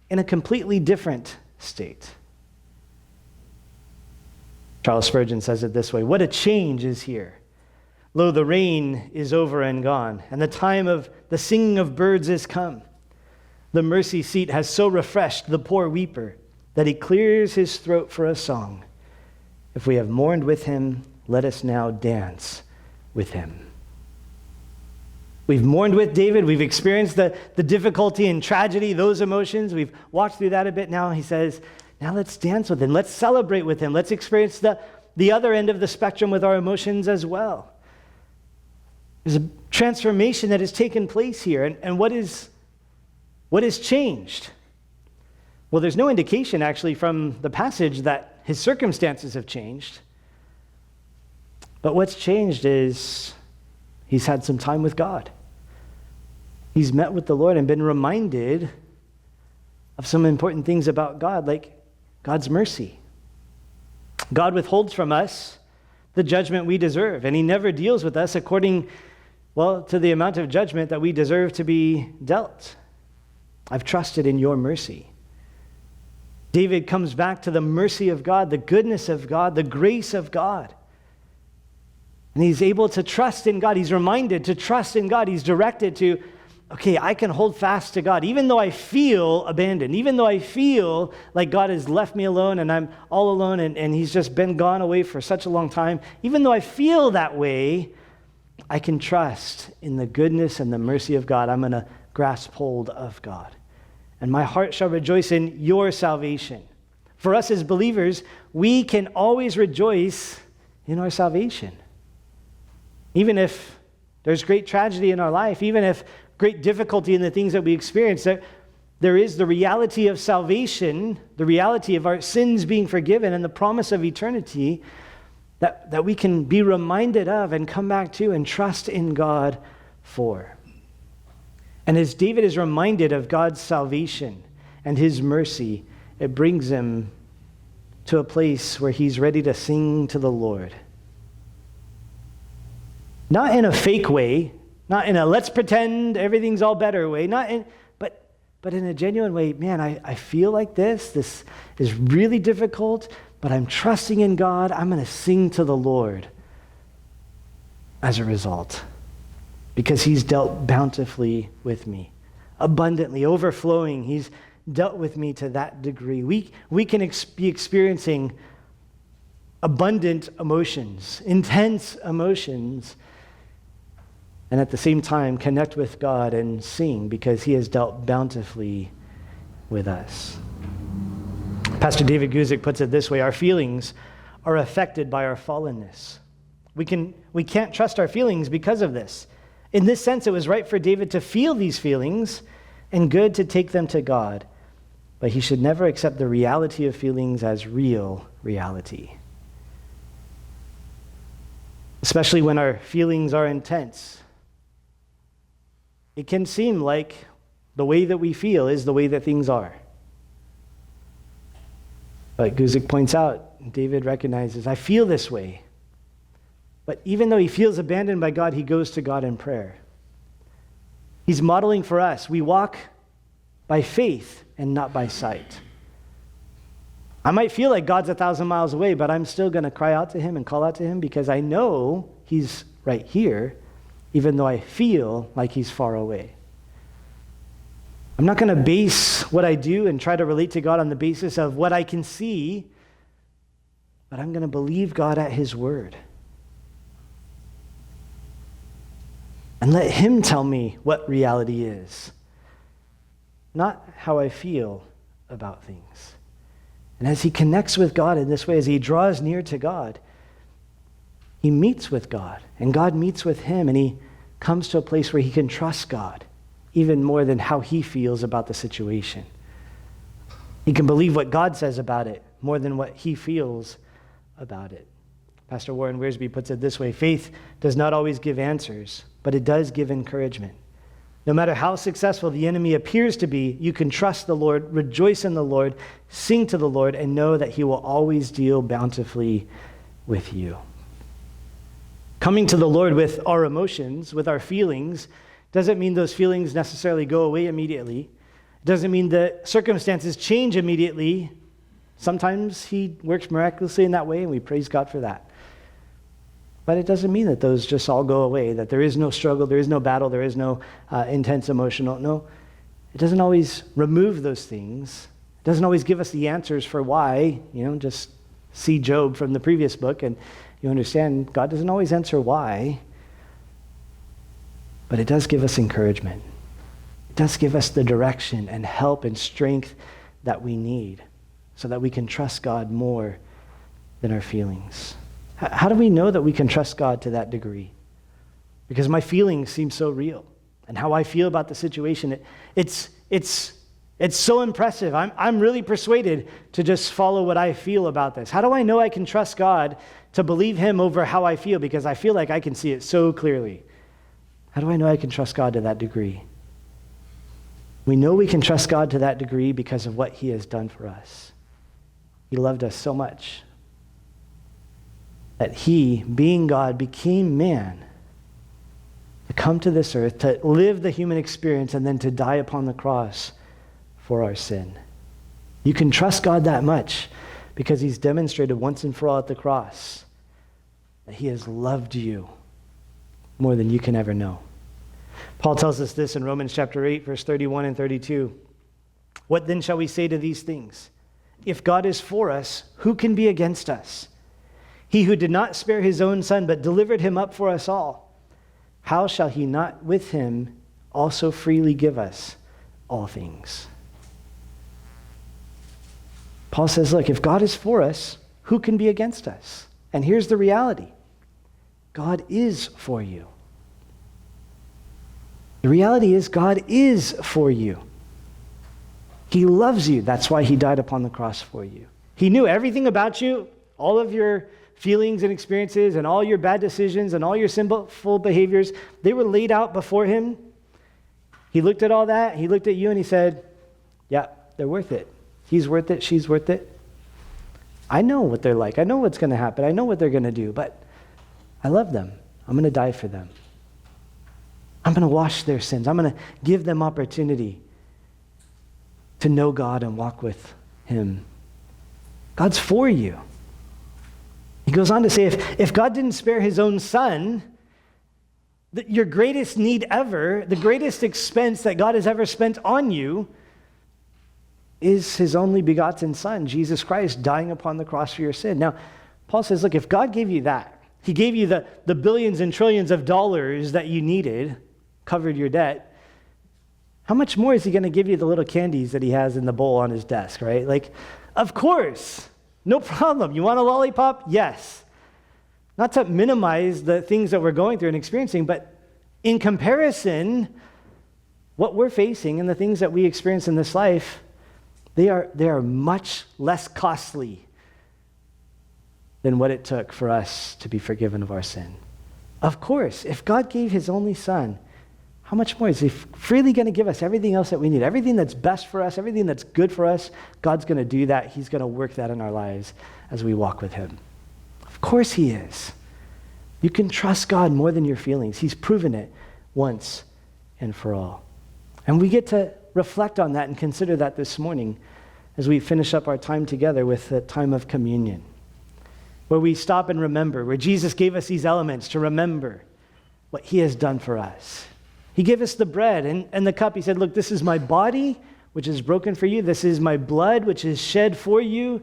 in a completely different state. Charles Spurgeon says it this way: what a change is here. Lo, the rain is over and gone, and the time of the singing of birds is come. The mercy seat has so refreshed the poor weeper that he clears his throat for a song. If we have mourned with him, let us now dance with him. We've mourned with David. We've experienced the difficulty and tragedy, those emotions. We've walked through that a bit now. He says, now let's dance with him. Let's celebrate with him. Let's experience the other end of the spectrum with our emotions as well. There's a transformation that has taken place here. And what has changed? Well, there's no indication actually from the passage that his circumstances have changed. But what's changed is he's had some time with God. He's met with the Lord and been reminded of some important things about God, like God's mercy. God withholds from us the judgment we deserve, and he never deals with us according, to the amount of judgment that we deserve to be dealt. I've trusted in your mercy. David comes back to the mercy of God, the goodness of God, the grace of God. And he's able to trust in God. He's reminded to trust in God. He's directed to, okay, I can hold fast to God, even though I feel abandoned, even though I feel like God has left me alone and I'm all alone and he's just been gone away for such a long time. Even though I feel that way, I can trust in the goodness and the mercy of God. I'm going to grasp hold of God. And my heart shall rejoice in your salvation. For us as believers, we can always rejoice in our salvation. Even if there's great tragedy in our life, even if great difficulty in the things that we experience, there is the reality of salvation, the reality of our sins being forgiven, and the promise of eternity that we can be reminded of and come back to and trust in God for. And as David is reminded of God's salvation and his mercy, it brings him to a place where he's ready to sing to the Lord. Not in a fake way, not in a let's pretend everything's all better way, but in a genuine way. Man, I feel like this is really difficult, but I'm trusting in God. I'm going to sing to the Lord as a result, because he's dealt bountifully with me, abundantly, overflowing. He's dealt with me to that degree. We can be experiencing abundant emotions, intense emotions, and at the same time connect with God and sing because he has dealt bountifully with us. Pastor David Guzik puts it this way: our feelings are affected by our fallenness. We can't trust our feelings because of this. In this sense, it was right for David to feel these feelings and good to take them to God, but he should never accept the reality of feelings as real reality. Especially when our feelings are intense. It can seem like the way that we feel is the way that things are. But Guzik points out, David recognizes, I feel this way. But even though he feels abandoned by God, he goes to God in prayer. He's modeling for us. We walk by faith and not by sight. I might feel like God's 1,000 miles away, but I'm still going to cry out to him and call out to him because I know he's right here, even though I feel like he's far away. I'm not going to base what I do and try to relate to God on the basis of what I can see, but I'm going to believe God at his word. And let him tell me what reality is, not how I feel about things. And as he connects with God in this way, as he draws near to God, he meets with God, and God meets with him, and he comes to a place where he can trust God even more than how he feels about the situation. He can believe what God says about it more than what he feels about it. Pastor Warren Wiersbe puts it this way: faith does not always give answers, but it does give encouragement. No matter how successful the enemy appears to be, you can trust the Lord, rejoice in the Lord, sing to the Lord, and know that he will always deal bountifully with you. Coming to the Lord with our emotions, with our feelings, doesn't mean those feelings necessarily go away immediately. It doesn't mean that circumstances change immediately. Sometimes he works miraculously in that way, and we praise God for that. But it doesn't mean that those just all go away, that there is no struggle, there is no battle, there is no intense emotional. No, it doesn't always remove those things. It doesn't always give us the answers for why. Just see Job from the previous book, and you understand God doesn't always answer why. But it does give us encouragement. It does give us the direction and help and strength that we need so that we can trust God more than our feelings. How do we know that we can trust God to that degree? Because my feelings seem so real, and how I feel about the situation, it's so impressive. I'm really persuaded to just follow what I feel about this. How do I know I can trust God to believe him over how I feel? Because I feel like I can see it so clearly. How do I know I can trust God to that degree? We know we can trust God to that degree because of what he has done for us. He loved us so much that he, being God, became man to come to this earth, to live the human experience, and then to die upon the cross for our sin. You can trust God that much because he's demonstrated once and for all at the cross that he has loved you more than you can ever know. Paul tells us this in Romans chapter 8, verse 31 and 32. What then shall we say to these things? If God is for us, who can be against us? He who did not spare his own son, but delivered him up for us all, how shall he not with him also freely give us all things? Paul says, look, if God is for us, who can be against us? And here's the reality. God is for you. The reality is God is for you. He loves you. That's why he died upon the cross for you. He knew everything about you, all of your feelings and experiences and all your bad decisions and all your sinful behaviors. They were laid out before him. He looked at all that. He looked at you and he said, yeah, they're worth it. He's worth it. She's worth it. I know what they're like. I know what's going to happen. I know what they're going to do, but I love them. I'm going to die for them. I'm going to wash their sins. I'm going to give them opportunity to know God and walk with him. God's for you. He goes on to say, if God didn't spare his own son, your greatest need ever, the greatest expense that God has ever spent on you is his only begotten son, Jesus Christ, dying upon the cross for your sin. Now, Paul says, look, if God gave you that, he gave you the billions and trillions of dollars that you needed, covered your debt, how much more is he going to give you the little candies that he has in the bowl on his desk, right? Like, of course, no problem. You want a lollipop? Yes. Not to minimize the things that we're going through and experiencing, but in comparison, what we're facing and the things that we experience in this life, they are much less costly than what it took for us to be forgiven of our sin. Of course, if God gave his only son, how much more is he freely going to give us everything else that we need? Everything that's best for us, everything that's good for us, God's going to do that. He's going to work that in our lives as we walk with him. Of course he is. You can trust God more than your feelings. He's proven it once and for all. And we get to reflect on that and consider that this morning as we finish up our time together with the time of communion, where we stop and remember, where Jesus gave us these elements to remember what he has done for us. He gave us the bread and the cup. He said, look, this is my body, which is broken for you. This is my blood, which is shed for you.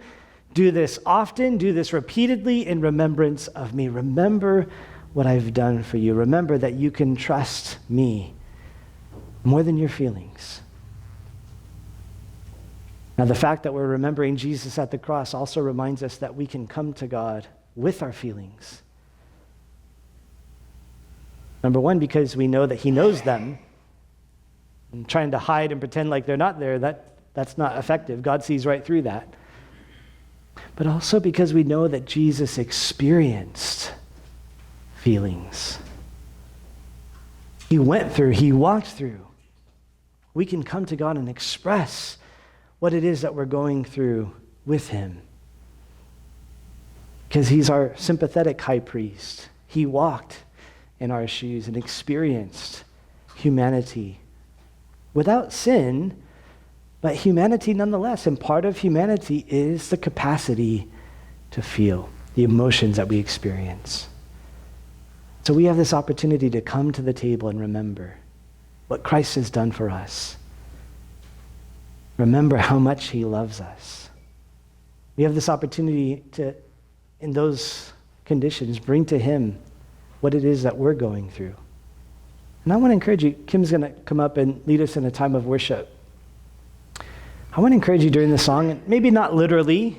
Do this often. Do this repeatedly in remembrance of me. Remember what I've done for you. Remember that you can trust me more than your feelings. Now, the fact that we're remembering Jesus at the cross also reminds us that we can come to God with our feelings. Number one, because we know that he knows them. And trying to hide and pretend like they're not there, that's not effective. God sees right through that. But also because we know that Jesus experienced feelings. He went through, he walked through, We can come to God and express what it is that we're going through with him. Because he's our sympathetic high priest. He walked in our shoes and experienced humanity without sin, but humanity nonetheless. And part of humanity is the capacity to feel the emotions that we experience. So we have this opportunity to come to the table and remember what Christ has done for us. Remember how much he loves us. We have this opportunity to, in those conditions, bring to him what it is that we're going through. And I want to encourage you, Kim's going to come up and lead us in a time of worship. I want to encourage you during the song, and maybe not literally,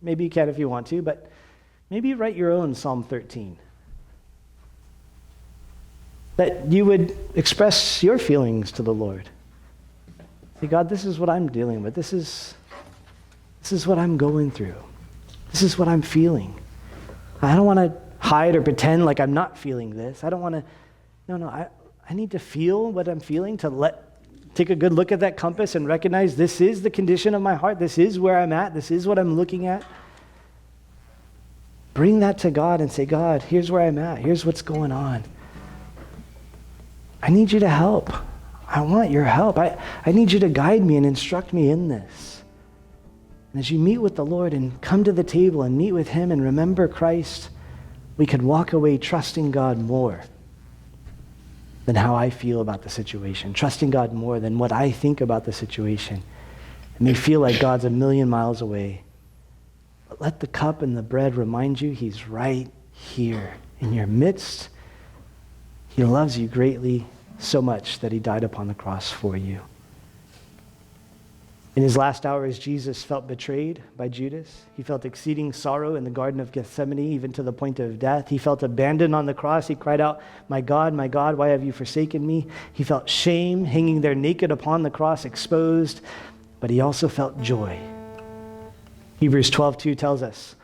maybe you can if you want to, but maybe write your own Psalm 13. That you would express your feelings to the Lord. Say, God, this is what I'm dealing with. This is what I'm going through. This is what I'm feeling. I don't want to hide or pretend like I'm not feeling this. I don't want to, I need to feel what I'm feeling, to take a good look at that compass and recognize this is the condition of my heart. This is where I'm at. This is what I'm looking at. Bring that to God and say, God, here's where I'm at. Here's what's going on. I need you to help. I want your help. I need you to guide me and instruct me in this. And as you meet with the Lord and come to the table and meet with him and remember Christ, we could walk away trusting God more than how I feel about the situation, trusting God more than what I think about the situation. It may feel like God's a million miles away, but let the cup and the bread remind you he's right here in your midst. He loves you greatly, so much that he died upon the cross for you. In his last hours, Jesus felt betrayed by Judas. He felt exceeding sorrow in the Garden of Gethsemane, even to the point of death. He felt abandoned on the cross. He cried out, my God, why have you forsaken me? He felt shame hanging there naked upon the cross, exposed, but he also felt joy. Hebrews 12:2 tells us,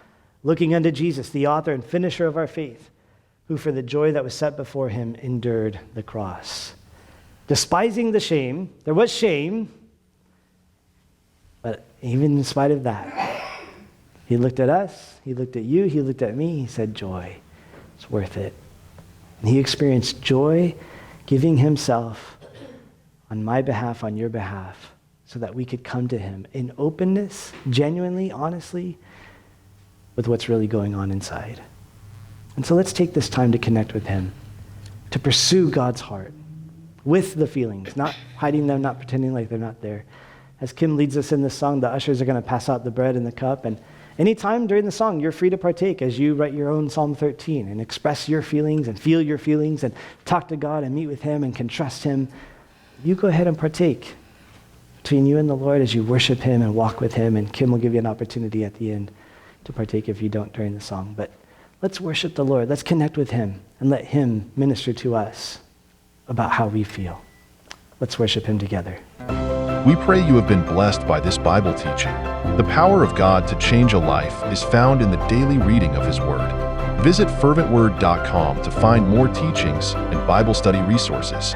looking unto Jesus, the author and finisher of our faith, who for the joy that was set before him endured the cross. Despising the shame, there was shame, but even in spite of that, he looked at us, he looked at you, he looked at me, he said, joy, it's worth it. And he experienced joy giving himself on my behalf, on your behalf, so that we could come to him in openness, genuinely, honestly, with what's really going on inside. And so let's take this time to connect with him, to pursue God's heart with the feelings, not hiding them, not pretending like they're not there. As Kim leads us in this song, the ushers are going to pass out the bread and the cup. And anytime during the song, you're free to partake as you write your own Psalm 13 and express your feelings and feel your feelings and talk to God and meet with him and can trust him. You go ahead and partake between you and the Lord as you worship him and walk with him. And Kim will give you an opportunity at the end to partake if you don't during the song. But let's worship the Lord. Let's connect with him and let him minister to us about how we feel. Let's worship him together. We pray you have been blessed by this Bible teaching. The power of God to change a life is found in the daily reading of his word. Visit ferventword.com to find more teachings and Bible study resources.